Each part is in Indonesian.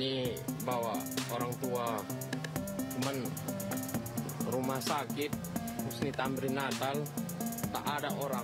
Ini bawa orang tua, cuman rumah sakit Husni Tamrin Natal tak ada orang.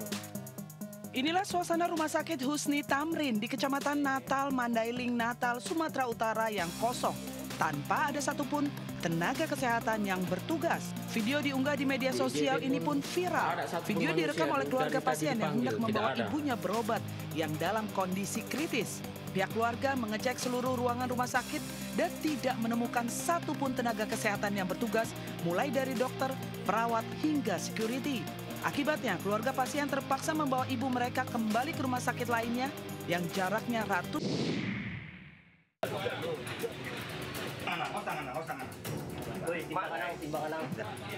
Inilah suasana Rumah Sakit Husni Tamrin di Kecamatan Natal, Mandailing, Natal, Sumatera Utara yang kosong. Tanpa ada satupun tenaga kesehatan yang bertugas. Video diunggah di media sosial ini pun viral. Video direkam oleh keluarga pasien yang hendak membawa ibunya berobat yang dalam kondisi kritis. Pihak keluarga mengecek seluruh ruangan rumah sakit dan tidak menemukan satupun tenaga kesehatan yang bertugas, mulai dari dokter, perawat, hingga security. Akibatnya, keluarga pasien terpaksa membawa ibu mereka kembali ke rumah sakit lainnya yang jaraknya ratus.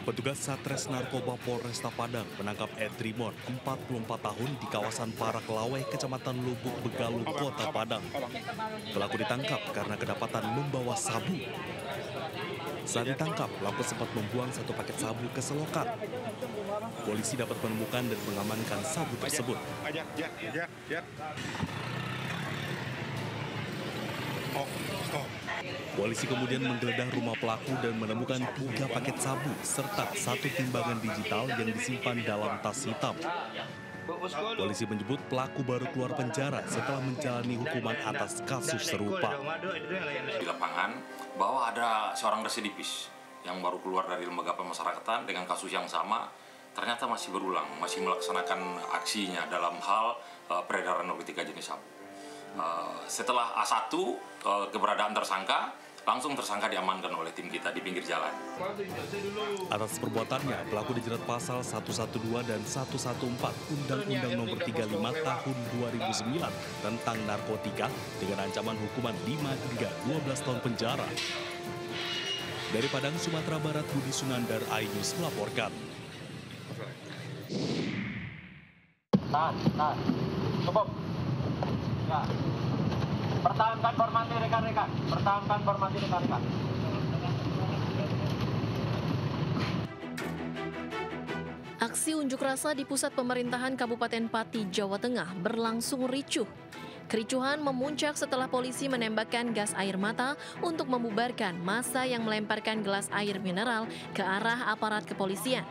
Petugas Satres Narkoba Polresta Padang menangkap Edrimon, 44 tahun di kawasan Paraklaweh, Kecamatan Lubuk Begaluh, Kota Padang. Pelaku ditangkap karena kedapatan membawa sabu. Saat ditangkap, pelaku sempat membuang satu paket sabu ke selokan. Polisi dapat menemukan dan mengamankan sabu tersebut. Polisi kemudian menggeledah rumah pelaku dan menemukan 3 paket sabu serta 1 timbangan digital yang disimpan dalam tas hitam. Polisi menyebut pelaku baru keluar penjara setelah menjalani hukuman atas kasus serupa. Di lapangan bahwa ada seorang residivis yang baru keluar dari lembaga pemasyarakatan dengan kasus yang sama, ternyata masih berulang, masih melaksanakan aksinya dalam hal peredaran narkotika jenis sabu. Setelah A1 keberadaan tersangka, langsung tersangka diamankan oleh tim kita di pinggir jalan. Atas perbuatannya, pelaku dijerat pasal 112 dan 114 Undang-Undang Nomor 35 Tahun 2009 tentang narkotika dengan ancaman hukuman 5 hingga 12 tahun penjara. Dari Padang, Sumatera Barat, Budi Sunandar, iNews melaporkan. Tahan. Cukup. Ya. Pertahankan formasi rekan-rekan. Aksi unjuk rasa di pusat pemerintahan Kabupaten Pati, Jawa Tengah berlangsung ricuh. Kericuhan memuncak setelah polisi menembakkan gas air mata untuk membubarkan massa yang melemparkan gelas air mineral ke arah aparat kepolisian.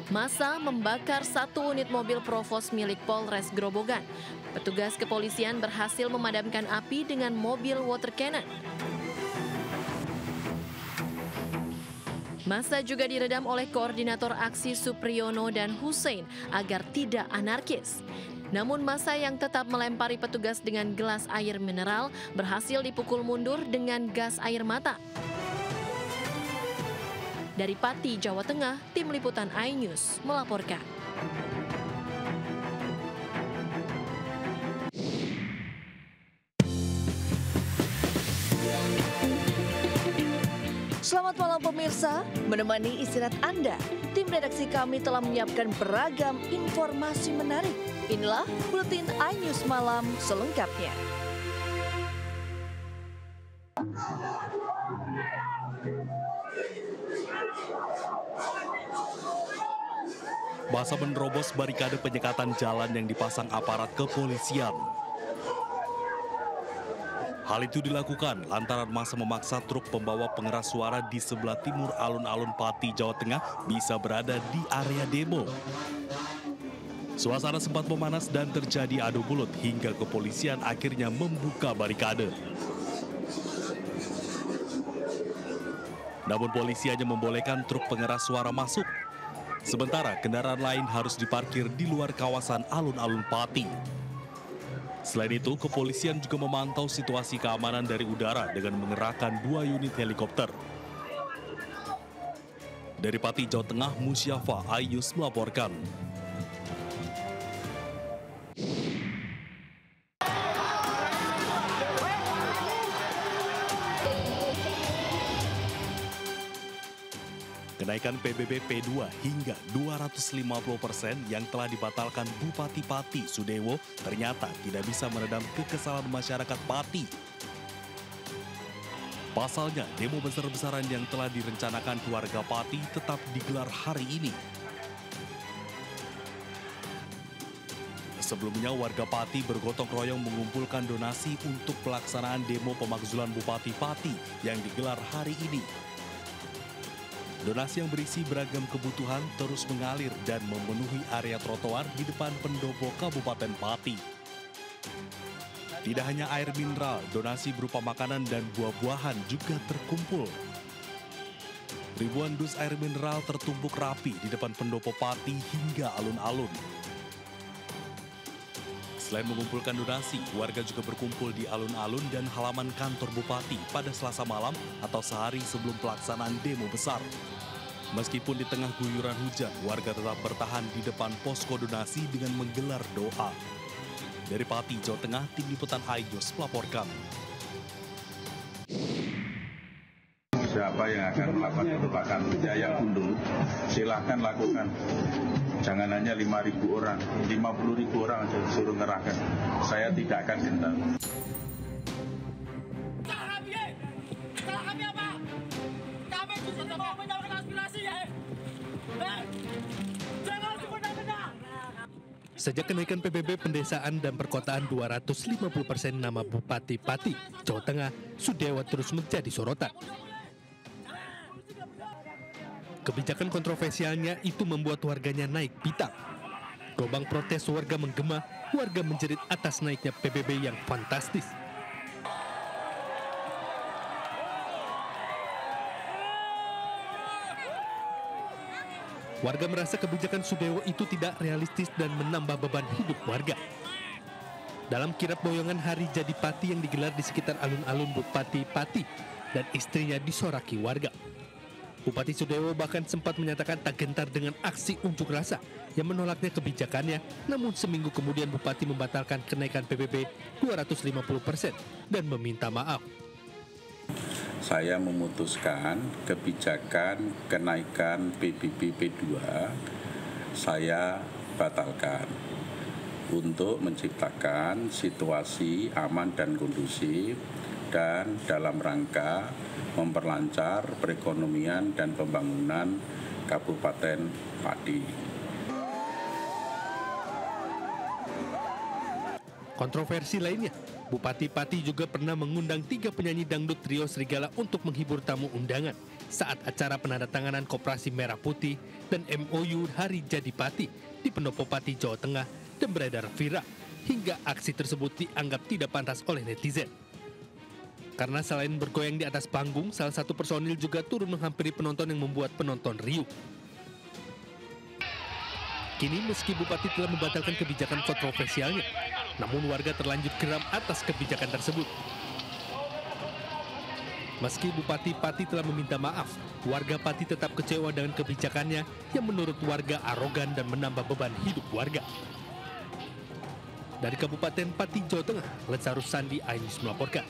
Massa membakar 1 unit mobil Provos milik Polres Grobogan. Petugas kepolisian berhasil memadamkan api dengan mobil water cannon. Massa juga diredam oleh koordinator aksi Supriyono dan Hussein agar tidak anarkis. Namun massa yang tetap melempari petugas dengan gelas air mineral berhasil dipukul mundur dengan gas air mata. Dari Pati, Jawa Tengah, Tim Liputan iNews melaporkan. Selamat malam pemirsa, menemani istirahat Anda, tim redaksi kami telah menyiapkan beragam informasi menarik. Inilah Buletin iNews Malam selengkapnya. Massa menerobos barikade penyekatan jalan yang dipasang aparat kepolisian. Hal itu dilakukan lantaran massa memaksa truk pembawa pengeras suara di sebelah timur alun-alun Pati, Jawa Tengah bisa berada di area demo. Suasana sempat memanas dan terjadi adu mulut hingga kepolisian akhirnya membuka barikade. Namun polisi hanya membolehkan truk pengeras suara masuk. Sementara kendaraan lain harus diparkir di luar kawasan alun-alun Pati. Selain itu, kepolisian juga memantau situasi keamanan dari udara dengan mengerahkan 2 unit helikopter. Dari Pati, Jawa Tengah, Musyafa, iNews melaporkan. Kenaikan PBB P2 hingga 250% yang telah dibatalkan Bupati Pati Sudewo ternyata tidak bisa meredam kekesalan masyarakat Pati. Pasalnya, demo besar-besaran yang telah direncanakan warga Pati tetap digelar hari ini. Sebelumnya, warga Pati bergotong royong mengumpulkan donasi untuk pelaksanaan demo pemakzulan Bupati Pati yang digelar hari ini. Donasi yang berisi beragam kebutuhan terus mengalir dan memenuhi area trotoar di depan pendopo Kabupaten Pati. Tidak hanya air mineral, donasi berupa makanan dan buah-buahan juga terkumpul. Ribuan dus air mineral tertumpuk rapi di depan pendopo Pati hingga alun-alun. Selain mengumpulkan donasi, warga juga berkumpul di alun-alun dan halaman kantor Bupati pada Selasa malam atau sehari sebelum pelaksanaan demo besar. Meskipun di tengah guyuran hujan, warga tetap bertahan di depan posko donasi dengan menggelar doa. Dari Pati, Jawa Tengah, Tim Liputan iNews melaporkan. Siapa yang akan melakukan perubahan biaya unduh, silahkan lakukan. Jangan hanya 5.000 orang, 50.000 orang aja suruh ngerahkan. Saya tidak akan gentar. Salah kami apa? Kami justru mau menyampaikan aspirasi ya. Jangan semena-mena. Sejak kenaikan PBB Pendesaan dan Perkotaan 250% nama Bupati Pati, Jawa Tengah, Sudewo terus menjadi sorotan. Kebijakan kontroversialnya itu membuat warganya naik pitam. Gelombang protes warga menggema, warga menjerit atas naiknya PBB yang fantastis. Warga merasa kebijakan Sudewo itu tidak realistis dan menambah beban hidup warga. Dalam kirap boyongan Hari Jadi Pati yang digelar di sekitar alun-alun Bupati Pati dan istrinya disoraki warga. Bupati Sudewo bahkan sempat menyatakan tak gentar dengan aksi unjuk rasa yang menolaknya kebijakannya, namun seminggu kemudian Bupati membatalkan kenaikan PBB 250% dan meminta maaf. Saya memutuskan kebijakan kenaikan PBB P2 saya batalkan untuk menciptakan situasi aman dan kondusif dan dalam rangka memperlancar perekonomian dan pembangunan Kabupaten Pati. Kontroversi lainnya, Bupati Pati juga pernah mengundang 3 penyanyi dangdut trio Serigala untuk menghibur tamu undangan saat acara penandatanganan Koperasi Merah Putih dan MOU Hari Jadi Pati di Pendopo Pati, Jawa Tengah dan beredar viral hingga aksi tersebut dianggap tidak pantas oleh netizen. Karena selain bergoyang di atas panggung, salah satu personil juga turun menghampiri penonton yang membuat penonton riuh. Kini meski Bupati telah membatalkan kebijakan kontroversialnya, namun warga terlanjur geram atas kebijakan tersebut. Meski Bupati Pati telah meminta maaf, warga Pati tetap kecewa dengan kebijakannya yang menurut warga arogan dan menambah beban hidup warga. Dari Kabupaten Pati, Jawa Tengah, Letsarus Sandi, iNews melaporkan.